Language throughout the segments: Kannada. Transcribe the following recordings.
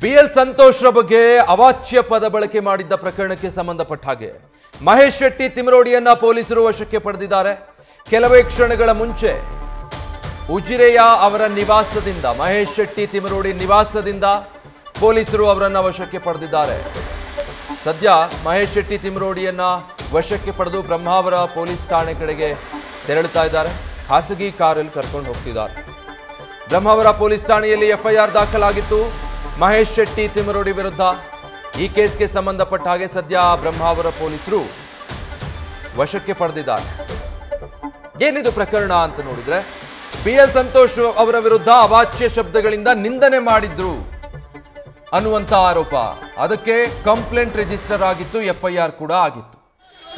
BL ಸಂತೋಷ್ರ ಬಗ್ಗೆ ಅವಾಚ್ಯ ಪದ ಬಳಕೆ ಮಾಡಿದ್ದ ಪ್ರಕರಣಕ್ಕೆ ಸಂಬಂಧಪಟ್ಟ ಹಾಗೆ ಮಹೇಶ್ ಶೆಟ್ಟಿ ತಿಮರೋಡಿಯನ್ನ ಪೊಲೀಸರು ವಶಕ್ಕೆ ಪಡೆದಿದ್ದಾರೆ. ಕೆಲವೇ ಕ್ಷಣಗಳ ಮುಂಚೆ ಉಜಿರೆಯ ಅವರ ನಿವಾಸದಿಂದ ಮಹೇಶ್ ಶೆಟ್ಟಿ ತಿಮರೋಡಿ ನಿವಾಸದಿಂದ ಪೊಲೀಸರು ಅವರನ್ನ ವಶಕ್ಕೆ ಪಡೆದಿದ್ದಾರೆ. ಸದ್ಯ ಮಹೇಶ್ ಶೆಟ್ಟಿ ತಿಮರೋಡಿಯನ್ನ ವಶಕ್ಕೆ ಪಡೆದು ಬ್ರಹ್ಮಾವರ ಪೊಲೀಸ್ ಠಾಣೆ ಕಡೆಗೆ ತೆರಳುತ್ತಾ ಇದ್ದಾರೆ. ಖಾಸಗಿ ಕಾರಲ್ಲಿ ಕರ್ಕೊಂಡು ಹೋಗ್ತಿದ್ದಾರೆ. ಬ್ರಹ್ಮಾವರ ಪೊಲೀಸ್ ಠಾಣೆಯಲ್ಲಿ FIR ದಾಖಲಾಗಿತ್ತು ಮಹೇಶ್ ಶೆಟ್ಟಿ ತಿಮರೋಡಿ ವಿರುದ್ಧ. ಈ ಕೇಸ್ಗೆ ಸಂಬಂಧಪಟ್ಟ ಹಾಗೆ ಸದ್ಯ ಬ್ರಹ್ಮಾವರ ಪೊಲೀಸರು ವಶಕ್ಕೆ ಪಡೆದಿದ್ದಾರೆ. ಏನಿದು ಪ್ರಕರಣ ಅಂತ ನೋಡಿದ್ರೆ BL ಸಂತೋಷ್ ಅವರ ವಿರುದ್ಧ ಅವಾಚ್ಯ ಶಬ್ದಗಳಿಂದ ನಿಂದನೆ ಮಾಡಿದ್ರು ಅನ್ನುವಂತ ಆರೋಪ. ಅದಕ್ಕೆ ಕಂಪ್ಲೇಂಟ್ ರಿಜಿಸ್ಟರ್ ಆಗಿತ್ತು, FIR ಕೂಡ ಆಗಿತ್ತು.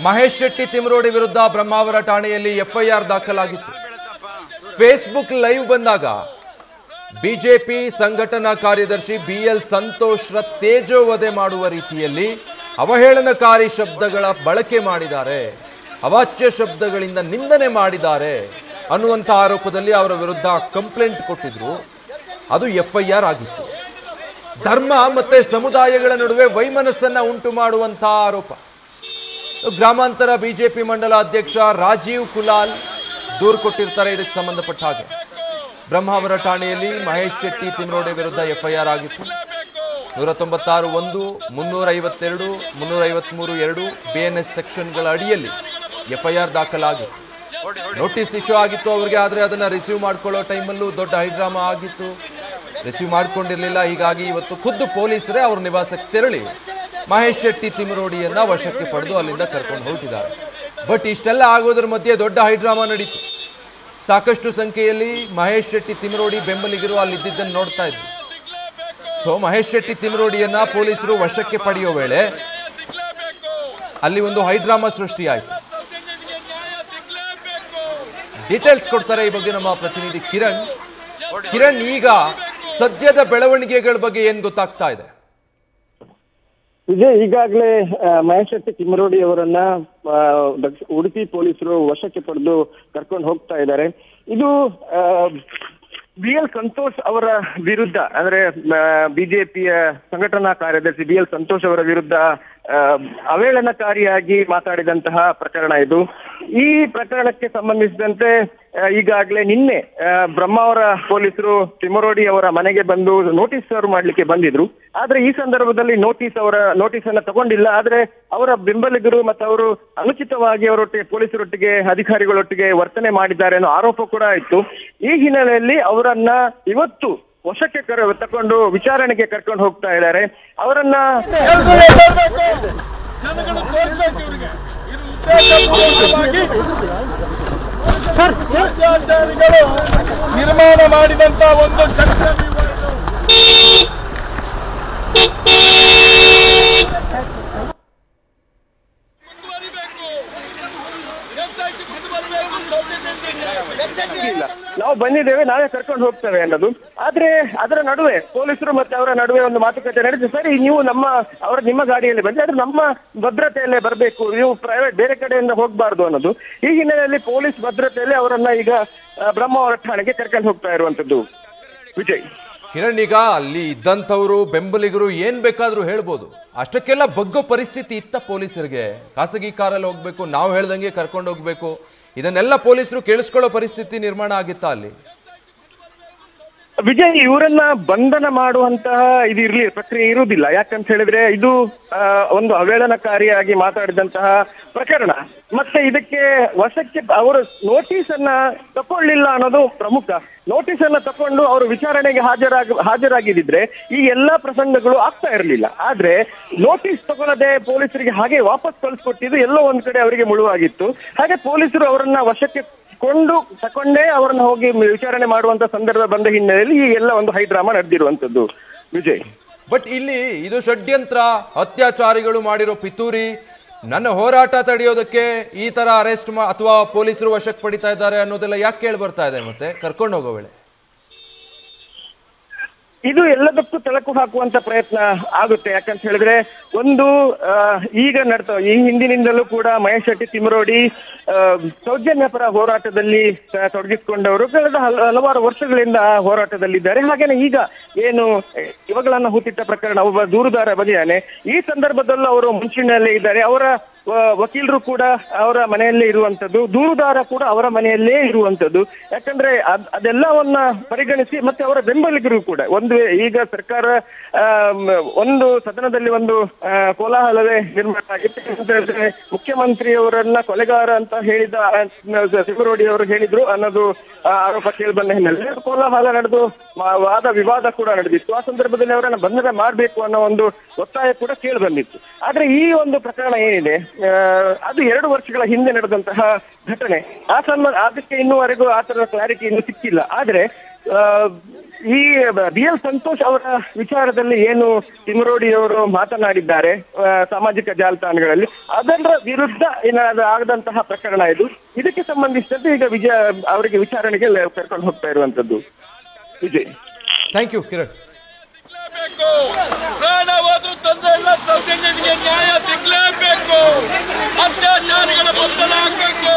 ಮಹೇಶ್ ಶೆಟ್ಟಿ ತಿಮರೋಡಿ ವಿರುದ್ಧ ಬ್ರಹ್ಮಾವರ ಠಾಣೆಯಲ್ಲಿ FIR ದಾಖಲಾಗಿತ್ತು. ಫೇಸ್ಬುಕ್ ಲೈವ್ ಬಂದಾಗ ಬಿಜೆಪಿ ಸಂಘಟನಾ ಕಾರ್ಯದರ್ಶಿ BL ಸಂತೋಷ್ರ ತೇಜೋವಧೆ ಮಾಡುವ ರೀತಿಯಲ್ಲಿ ಅವಹೇಳನಕಾರಿ ಶಬ್ದಗಳ ಬಳಕೆ ಮಾಡಿದ್ದಾರೆ, ಅವಾಚ್ಯ ಶಬ್ದಗಳಿಂದ ನಿಂದನೆ ಮಾಡಿದ್ದಾರೆ ಅನ್ನುವಂಥ ಆರೋಪದಲ್ಲಿ ಅವರ ವಿರುದ್ಧ ಕಂಪ್ಲೇಂಟ್ ಕೊಟ್ಟಿದ್ರು. ಅದು FIR ಆಗಿತ್ತು. ಧರ್ಮ ಮತ್ತೆ ಸಮುದಾಯಗಳ ನಡುವೆ ವೈಮನಸ್ಸನ್ನ ಉಂಟು ಮಾಡುವಂತಹ ಆರೋಪ. ಗ್ರಾಮಾಂತರ ಬಿಜೆಪಿ ಮಂಡಲ ಅಧ್ಯಕ್ಷ ರಾಜೀವ್ ಕುಲಾಲ್ ದೂರು ಕೊಟ್ಟಿರ್ತಾರೆ. ಇದಕ್ಕೆ ಸಂಬಂಧಪಟ್ಟ ಹಾಗೆ ಬ್ರಹ್ಮಾವರ ಠಾಣೆಯಲ್ಲಿ ಮಹೇಶ್ ಶೆಟ್ಟಿ ತಿಮರೋಡಿ ವಿರುದ್ಧ FIR ಆಗಿತ್ತು. 196(1), 352, 353(2) BNS ಸೆಕ್ಷನ್ಗಳ ಅಡಿಯಲ್ಲಿ FIR ದಾಖಲಾಗಿತ್ತು. ನೋಟಿಸ್ ಇಶ್ಯೂ ಆಗಿತ್ತು ಅವರಿಗೆ. ಆದರೆ ಅದನ್ನ ರಿಸೀವ್ ಮಾಡ್ಕೊಳ್ಳೋ ಟೈಮಲ್ಲೂ ದೊಡ್ಡ ಹೈಡ್ರಾಮಾ ಆಗಿತ್ತು. ರಿಸೀವ್ ಮಾಡ್ಕೊಂಡಿರ್ಲಿಲ್ಲ. ಹೀಗಾಗಿ ಇವತ್ತು ಖುದ್ದು ಪೊಲೀಸರೇ ಅವ್ರ ನಿವಾಸಕ್ಕೆ ತೆರಳಿ ಮಹೇಶ್ ಶೆಟ್ಟಿ ತಿಮರೋಡಿಯನ್ನ ವಶಕ್ಕೆ ಪಡೆದು ಅಲ್ಲಿಂದ ಕರ್ಕೊಂಡು ಹೊರಟಿದ್ದಾರೆ. ಬಟ್ ಇಷ್ಟೆಲ್ಲ ಆಗೋದ್ರ ಮಧ್ಯೆ ದೊಡ್ಡ ಹೈಡ್ರಾಮಾ ನಡೀತು. ಸಾಕಷ್ಟು ಸಂಖ್ಯೆಯಲ್ಲಿ ಮಹೇಶ್ ಶೆಟ್ಟಿ ತಿಮರೋಡಿ ಬೆಂಬಲಿಗರು ಅಲ್ಲಿದ್ದನ್ನು ನೋಡ್ತಾ ಇದ್ರು. ಸೊ ಮಹೇಶ್ ಶೆಟ್ಟಿ ತಿಮರೋಡಿಯನ್ನ ಪೊಲೀಸರು ವಶಕ್ಕೆ ಪಡೆಯೋ ವೇಳೆ ಅಲ್ಲಿ ಒಂದು ಹೈಡ್ರಾಮಾ ಸೃಷ್ಟಿಯಾಯಿತು. ಡೀಟೇಲ್ಸ್ ಕೊಡ್ತಾರೆ ಈ ಬಗ್ಗೆ ನಮ್ಮ ಪ್ರತಿನಿಧಿ ಕಿರಣ್. ಈಗ ಸದ್ಯದ ಬೆಳವಣಿಗೆಗಳ ಬಗ್ಗೆ ಏನ್ ಗೊತ್ತಾಗ್ತಾ ಇದೆ? ವಿಜಯ್, ಈಗಾಗಲೇ ಮಹೇಶ್ ಶೆಟ್ಟಿ ತಿಮರೋಡಿ ಅವರನ್ನ ಉಡುಪಿ ಪೊಲೀಸರು ವಶಕ್ಕೆ ಪಡೆದು ಕರ್ಕೊಂಡು ಹೋಗ್ತಾ ಇದ್ದಾರೆ. ಇದು BL ಸಂತೋಷ್ ಅವರ ವಿರುದ್ಧ, ಅಂದ್ರೆ ಬಿಜೆಪಿಯ ಸಂಘಟನಾ ಕಾರ್ಯದರ್ಶಿ BL ಸಂತೋಷ್ ಅವರ ವಿರುದ್ಧ ಅವಹೇಳನಕಾರಿಯಾಗಿ ಮಾತಾಡಿದಂತಹ ಪ್ರಕರಣ ಇದು. ಈ ಪ್ರಕರಣಕ್ಕೆ ಸಂಬಂಧಿಸಿದಂತೆ ಈಗಾಗಲೇ ನಿನ್ನೆ ಬ್ರಹ್ಮಾವರ ಪೊಲೀಸರು ತಿಮರೋಡಿ ಅವರ ಮನೆಗೆ ಬಂದು ನೋಟಿಸ್ ಸರ್ವ್ ಮಾಡ್ಲಿಕ್ಕೆ ಬಂದಿದ್ರು. ಆದ್ರೆ ಈ ಸಂದರ್ಭದಲ್ಲಿ ನೋಟಿಸ್ ಅನ್ನ ತಗೊಂಡಿಲ್ಲ. ಆದ್ರೆ ಅವರ ಬೆಂಬಲಿಗರು ಮತ್ತು ಅವರು ಅನುಚಿತವಾಗಿ ಅವರೊಟ್ಟಿಗೆ ಪೊಲೀಸರೊಟ್ಟಿಗೆ ಅಧಿಕಾರಿಗಳೊಟ್ಟಿಗೆ ವರ್ತನೆ ಮಾಡಿದ್ದಾರೆ ಅನ್ನೋ ಆರೋಪ ಕೂಡ ಇತ್ತು. ಈ ಹಿನ್ನೆಲೆಯಲ್ಲಿ ಅವರನ್ನ ಇವತ್ತು ವಶಕ್ಕೆ ತಕೊಂಡು ವಿಚಾರಣೆಗೆ ಕರ್ಕೊಂಡು ಹೋಗ್ತಾ ಇದ್ದಾರೆ. ಅವರನ್ನ ನಿರ್ಮಾಣ ಮಾಡಿದಂತ ಒಂದು ನಾವು ಬಂದಿದ್ದೇವೆ, ನಾವೇ ಕರ್ಕೊಂಡು ಹೋಗ್ತೇವೆ ಅನ್ನೋದು. ಆದ್ರೆ ಅದರ ನಡುವೆ ಪೊಲೀಸರು ಮತ್ತೆ ಅವರ ನಡುವೆ ಒಂದು ಮಾತುಕತೆ ನಡೆದು, ಸರಿ ನೀವು ನಿಮ್ಮ ಗಾಡಿಯಲ್ಲಿ ಬಂದ್ರೆ ಅದು ನಮ್ಮ ಭದ್ರತೆಯಲ್ಲೇ ಬರಬೇಕು, ನೀವು ಪ್ರೈವೇಟ್ ಬೇರೆ ಕಡೆಯಿಂದ ಹೋಗ್ಬಾರ್ದು ಅನ್ನೋದು. ಈ ಹಿನ್ನೆಲೆಯಲ್ಲಿ ಪೊಲೀಸ್ ಭದ್ರತೆಯಲ್ಲಿ ಅವರನ್ನ ಈಗ ಬ್ರಹ್ಮಾವರ ಠಾಣೆಗೆ ಕರ್ಕೊಂಡು ಹೋಗ್ತಾ ಇರುವಂತದ್ದು. ವಿಜಯ್, ಕಿರಣ್, ಈಗ ಅಲ್ಲಿ ಇದ್ದಂಥವ್ರು ಬೆಂಬಲಿಗರು ಏನ್ ಬೇಕಾದ್ರೂ ಹೇಳ್ಬೋದು. ಅಷ್ಟಕ್ಕೆಲ್ಲ ಬಗ್ಗೋ ಪರಿಸ್ಥಿತಿ ಇತ್ತ ಪೊಲೀಸರಿಗೆ? ಖಾಸಗಿ ಕಾರಲ್ಲಿ ಹೋಗ್ಬೇಕು, ನಾವು ಹೇಳ್ದಂಗೆ ಕರ್ಕೊಂಡು ಹೋಗ್ಬೇಕು, ಇದನ್ನೆಲ್ಲ ಪೊಲೀಸರು ಕೇಳಿಸ್ಕೊಳ್ಳೋ ಪರಿಸ್ಥಿತಿ ನಿರ್ಮಾಣ ಆಗಿತ್ತಾ ಅಲ್ಲಿ? ವಿಜಯ್, ಇವರನ್ನ ಬಂಧನ ಮಾಡುವಂತಹ ಪ್ರಕ್ರಿಯೆ ಇರುವುದಿಲ್ಲ. ಯಾಕಂತ ಹೇಳಿದ್ರೆ ಇದು ಒಂದು ಅವಹೇಳನಕಾರಿಯಾಗಿ ಮಾತಾಡಿದಂತಹ ಪ್ರಕರಣ. ಮತ್ತೆ ಇದಕ್ಕೆ ವಶಕ್ಕೆ ಅವರು ನೋಟಿಸ್ ಅನ್ನ ತಕೊಳ್ಳಿಲ್ಲ ಅನ್ನೋದು ಪ್ರಮುಖ. ನೋಟಿಸ್ ಅನ್ನ ತಕೊಂಡು ಅವರು ವಿಚಾರಣೆಗೆ ಹಾಜರಾಗಿದ್ರೆ ಈ ಎಲ್ಲಾ ಪ್ರಸಂಗಗಳು ಆಗ್ತಾ ಇರಲಿಲ್ಲ. ಆದ್ರೆ ನೋಟಿಸ್ ತಗೊಳ್ಳದೆ ಪೊಲೀಸರಿಗೆ ಹಾಗೆ ವಾಪಸ್ ಕಳಿಸ್ಕೊಟ್ಟಿದ್ದು ಎಲ್ಲೋ ಒಂದ್ ಕಡೆ ಅವರಿಗೆ ಮುಳುವಾಗಿತ್ತು. ಹಾಗೆ ಪೊಲೀಸರು ಅವರನ್ನ ವಶಕ್ಕೆ ತಕೊಂಡೇ ಅವರನ್ನ ಹೋಗಿ ವಿಚಾರಣೆ ಮಾಡುವಂತ ಸಂದರ್ಭ ಬಂದ ಹಿನ್ನೆಲೆಯಲ್ಲಿ ಈ ಎಲ್ಲ ಒಂದು ಹೈಡ್ರಾಮಾ ನಡೆದಿರುವಂತದ್ದು. ವಿಜಯ್, ಬಟ್ ಇಲ್ಲಿ ಇದು ಷಡ್ಯಂತ್ರ, ಅತ್ಯಾಚಾರಿಗಳು ಮಾಡಿರೋ ಪಿತೂರಿ, ನನ್ನ ಹೋರಾಟ ತಡೆಯೋದಕ್ಕೆ ಈ ತರ ಅರೆಸ್ಟ್ ಅಥವಾ ಪೊಲೀಸರು ವಶಕ್ಕೆ ಪಡಿತಾ ಇದ್ದಾರೆ ಅನ್ನೋದೆಲ್ಲ ಯಾಕೆ ಕೇಳಿ ಬರ್ತಾ ಇದೆ ಮತ್ತೆ ಕರ್ಕೊಂಡು ಹೋಗೋ ವೇಳೆ? ಇದು ಎಲ್ಲದಕ್ಕೂ ತಳಕು ಹಾಕುವಂತ ಪ್ರಯತ್ನ ಆಗುತ್ತೆ. ಯಾಕಂತ ಹೇಳಿದ್ರೆ ಒಂದು ಈಗ ಈ ಹಿಂದಿನಿಂದಲೂ ಕೂಡ ಮಹೇಶ್ ಶೆಟ್ಟಿ ತಿಮರೋಡಿ ಸೌಜನ್ಯ ಪರ ಹೋರಾಟದಲ್ಲಿ ತೊಡಗಿಸಿಕೊಂಡವರು ಕಳೆದ ಹಲವಾರು ವರ್ಷಗಳಿಂದ ಹೋರಾಟದಲ್ಲಿದ್ದಾರೆ. ಹಾಗೇನೆ ಈಗ ಏನು ಇವುಗಳನ್ನ ಹೂತಿಟ್ಟ ಪ್ರಕರಣ ಒಬ್ಬ ದೂರುದಾರ ಬದಿಯಾನೆ, ಈ ಸಂದರ್ಭದಲ್ಲೂ ಅವರು ಮುಂಚೂಣಿಯಲ್ಲೇ ಇದ್ದಾರೆ. ಅವರ ವಕೀಲರು ಕೂಡ ಅವರ ಮನೆಯಲ್ಲೇ ಇರುವಂತದ್ದು, ದೂರುದಾರ ಕೂಡ ಅವರ ಮನೆಯಲ್ಲೇ ಇರುವಂತದ್ದು. ಯಾಕಂದ್ರೆ ಅದೆಲ್ಲವನ್ನ ಪರಿಗಣಿಸಿ ಮತ್ತೆ ಅವರ ಬೆಂಬಲಿಗರು ಕೂಡ ಈಗ ಸರ್ಕಾರ ಒಂದು ಸದನದಲ್ಲಿ ಒಂದು ಕೋಲಾಹಲವೇ ನಿರ್ಮಾಣ ಆಗಿತ್ತು. ಮುಖ್ಯಮಂತ್ರಿಯವರನ್ನ ಕೊಲೆಗಾರ ಅಂತ ಹೇಳಿದ ತಿಮರೋಡಿ ಅವರು ಹೇಳಿದ್ರು ಅನ್ನೋದು ಆರೋಪ ಕೇಳಿ ಬಂದ ಹಿನ್ನೆಲೆ ಕೋಲಾಹಲ ನಡೆದು ವಾದ ವಿವಾದ ಕೂಡ ನಡೆದಿತ್ತು. ಆ ಸಂದರ್ಭದಲ್ಲಿ ಅವರನ್ನ ಬಂಧನ ಮಾಡಬೇಕು ಅನ್ನೋ ಒಂದು ಒತ್ತಾಯ ಕೂಡ ಕೇಳಿ ಬಂದಿತ್ತು. ಆದ್ರೆ ಈ ಒಂದು ಪ್ರಕರಣ ಏನಿದೆ ಅದು 2 ವರ್ಷಗಳ ಹಿಂದೆ ನಡೆದಂತಹ ಘಟನೆ. ಅದಕ್ಕೆ ಇನ್ನೂವರೆಗೂ ಆ ತರದ ಕ್ಲಾರಿಟಿ ಇನ್ನೂ ಸಿಕ್ಕಿಲ್ಲ. ಆದ್ರೆ ಈ BL ಸಂತೋಷ್ ಅವರ ವಿಚಾರದಲ್ಲಿ ಏನು ತಿಮರೋಡಿ ಅವರು ಮಾತನಾಡಿದ್ದಾರೆ ಸಾಮಾಜಿಕ ಜಾಲತಾಣಗಳಲ್ಲಿ, ಅದರ ವಿರುದ್ಧ ಆಗದಂತಹ ಪ್ರಕರಣ ಇದು. ಇದಕ್ಕೆ ಸಂಬಂಧಿಸಿದಂತೆ ಈಗ ಅವರಿಗೆ ವಿಚಾರಣೆಗೆ ಕರ್ಕೊಂಡು ಹೋಗ್ತಾ ಇರುವಂತದ್ದು. Vijay, thank you Kiran. ಪ್ರಾಣವಾದರೂ ತೊಂದರೆ ಇಲ್ಲ, ಸೌಜನ್ಯನಿಗೆ ನ್ಯಾಯ ಸಿಗಲೇಬೇಕು. ಅತ್ಯಾಚಾರಿಗಳ ಬಂಧನ ಆಗಬೇಕು,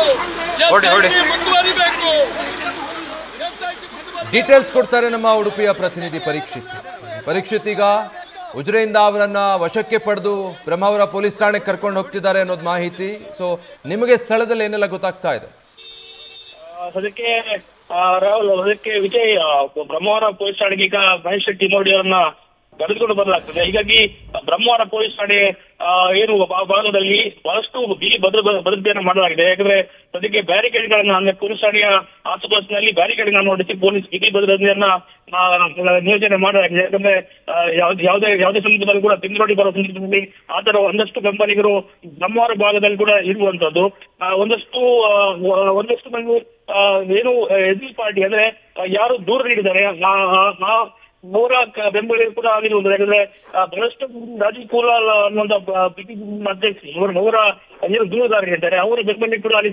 ಮುಂದುವರಿಬೇಕು. ಡೀಟೇಲ್ಸ್ ಕೊಡ್ತಾರೆ ನಮ್ಮ ಉಡುಪಿಯ ಪ್ರತಿನಿಧಿ ಪರೀಕ್ಷಿತ್. ಈಗ ಉಜಿರೆಯಿಂದ ಅವರನ್ನ ವಶಕ್ಕೆ ಪಡೆದು ಬ್ರಹ್ಮಾವರ ಪೊಲೀಸ್ ಠಾಣೆಗೆ ಕರ್ಕೊಂಡು ಹೋಗ್ತಿದ್ದಾರೆ ಅನ್ನೋದು ಮಾಹಿತಿ. ಸೊ ನಿಮಗೆ ಸ್ಥಳದಲ್ಲಿ ಏನೆಲ್ಲ ಗೊತ್ತಾಗ್ತಾ ಇದೆ? ಅದಕ್ಕೆ ರಾಹುಲ್, ಅದಕ್ಕೆ ವಿಜಯ್, ಬ್ರಹ್ಮಾವರ ಪೊಲೀಸ್ ಠಾಣೆಗೆ ಈಗ ಮಹೇಶ್ ಶೆಟ್ಟಿ ತಿಮರೋಡಿ ಅವರನ್ನ ಕರೆದುಕೊಂಡು ಬರಲಾಗ್ತದೆ. ಹೀಗಾಗಿ ಬ್ರಹ್ಮಾವರ ಪೊಲೀಸ್ ಠಾಣೆ ಏನು ಭಾಗದಲ್ಲಿ ಬಹಳಷ್ಟು ಬಿಗಿ ಭದ್ರತೆಯನ್ನು ಮಾಡಲಾಗಿದೆ. ಯಾಕಂದ್ರೆ ಸದ್ಯಕ್ಕೆ ಬ್ಯಾರಿಕೇಡ್ಗಳನ್ನ, ಅಂದ್ರೆ ಪೊಲೀಸ್ ಠಾಣೆಯ ಆಸುಪಾಸಿನಲ್ಲಿ ಬ್ಯಾರಿಕೇಡ್ಗಳನ್ನ ನೋಡಿಸಿ ಪೊಲೀಸ್ ಬಿಗಿ ಭದ್ರತೆಯನ್ನ ನಿಯೋಜನೆ ಮಾಡಲಾಗಿದೆ. ಯಾಕಂದ್ರೆ ಯಾವುದೇ ಸಂದರ್ಭದಲ್ಲಿ ಕೂಡ ತಿಮರೋಡಿ ಬರೋ ಸಂದರ್ಭದಲ್ಲಿ ಆ ತರ ಒಂದಷ್ಟು ಬೆಂಬಲಿಗರು ಬ್ರಹ್ಮಾವರ ಭಾಗದಲ್ಲಿ ಕೂಡ ಇರುವಂತದ್ದು. ಒಂದಷ್ಟು ಮಂದಿ ಏನು ಎಸ್ ಪಾರ್ಟಿ ಅಂದ್ರೆ ಯಾರು ದೂರ ನೀಡಿದ್ದಾರೆ ಅವರ ಬೆಂಬಲಿಗರು ಕೂಡ ಆಗಿರುವುದು. ಯಾಕಂದ್ರೆ ಬಹಳಷ್ಟು ರಾಜೀವ್ ಕುಲಾಲ್ ಅನ್ನುವಂತ ಅಧ್ಯಕ್ಷ ಅವರ ಏನು ದೂರದಾರರಿದ್ದಾರೆ, ಅವರ ಬೆಂಬಲಿಗರು ಕೂಡ ಅಲ್ಲಿ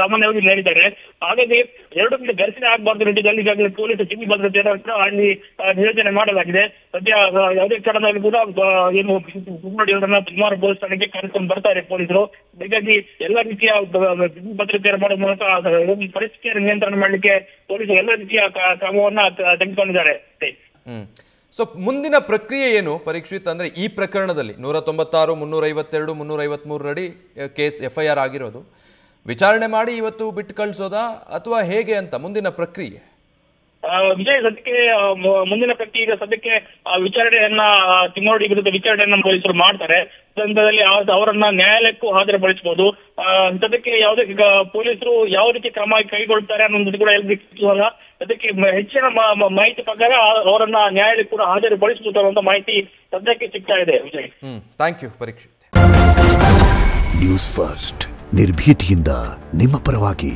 ಸಾಮಾನ್ಯವಾಗಿ ನೀಡಿದ್ದಾರೆ. ಹಾಗಾಗಿ ಎರಡು ಕಡೆ ಘರ್ಷಣೆ ಆಗಬಾರ್ದು ನಿಟ್ಟಿನಲ್ಲಿ ಈಗಾಗಲೇ ಪೊಲೀಸ್ ಬಿಗಿ ಭದ್ರತೆಯನ್ನು ಕೂಡ ಅಲ್ಲಿ ನಿಯೋಜನೆ ಮಾಡಲಾಗಿದೆ. ಸದ್ಯ ಯಾವುದೇ ಕಾರಣದಲ್ಲಿ ಕೂಡ ಏನು ತಿಮರೋಡಿ ಅವರನ್ನ ಬ್ರಹ್ಮಾವರ ಪೊಲೀಸ್ ಠಾಣೆಗೆ ಕರೆದುಕೊಂಡು ಬರ್ತಾರೆ ಪೊಲೀಸರು. ಹೀಗಾಗಿ ಎಲ್ಲ ರೀತಿಯ ಬಿಗಿ ಭದ್ರತೆಯನ್ನು ಮಾಡುವ ಮೂಲಕ ಪರಿಸ್ಥಿತಿಯನ್ನು ನಿಯಂತ್ರಣ ಮಾಡಲಿಕ್ಕೆ ಪೊಲೀಸರು ಎಲ್ಲ ರೀತಿಯ ಕ್ರಮವನ್ನ ತೆಗೆದುಕೊಂಡಿದ್ದಾರೆ. ಸೊ ಮುಂದಿನ ಪ್ರಕ್ರಿಯೆ ಏನು ಪರೀಕ್ಷಿತ್? ಅಂದ್ರೆ ಈ ಪ್ರಕರಣದಲ್ಲಿ 196, 352, 353 ಅಡಿ ಕೇಸ್ FIR ಆಗಿರೋದು, ವಿಚಾರಣೆ ಮಾಡಿ ಇವತ್ತು ಬಿಟ್ಟು ಕಳಿಸೋದಾ ಅಥವಾ ಹೇಗೆ ಅಂತ ಮುಂದಿನ ಪ್ರಕ್ರಿಯೆ? ವಿಜಯ್, ಸದ್ಯಕ್ಕೆ ಮುಂದಿನ ಪ್ರಕ್ರಿಯೆ ಈಗ ಸದ್ಯಕ್ಕೆ ವಿಚಾರಣೆಯನ್ನ ತಿಮರೋಡಿ ವಿರುದ್ಧ ವಿಚಾರಣೆಯನ್ನ ಪೊಲೀಸರು ಮಾಡ್ತಾರೆ. ಸಂದರ್ಭದಲ್ಲಿ ಅವರನ್ನ ನ್ಯಾಯಾಲಯಕ್ಕೂ ಹಾಜರುಪಡಿಸಬಹುದು. ಸದ್ಯಕ್ಕೆ ಯಾವುದೇ ಈಗ ಪೊಲೀಸರು ಯಾವ ರೀತಿ ಕ್ರಮ ಕೈಗೊಳ್ತಾರೆ ಅನ್ನೋದು ಕೂಡ ಎಲ್ಲ ಅದಕ್ಕೆ ಹೆಚ್ಚಿನ ಮಾಹಿತಿ ಪ್ರಕಾರ ಅವರನ್ನ ನ್ಯಾಯಾಲಯಕ್ಕೆ ಕೂಡ ಹಾಜರುಪಡಿಸಬಹುದು ಅನ್ನೋ ಮಾಹಿತಿ ಸದ್ಯಕ್ಕೆ ಸಿಗ್ತಾ ಇದೆ. Vijay, thank you Parikshit. News first ನಿರ್ಭೀತಿಯಿಂದ ನಿಮ್ಮ ಪರವಾಗಿ.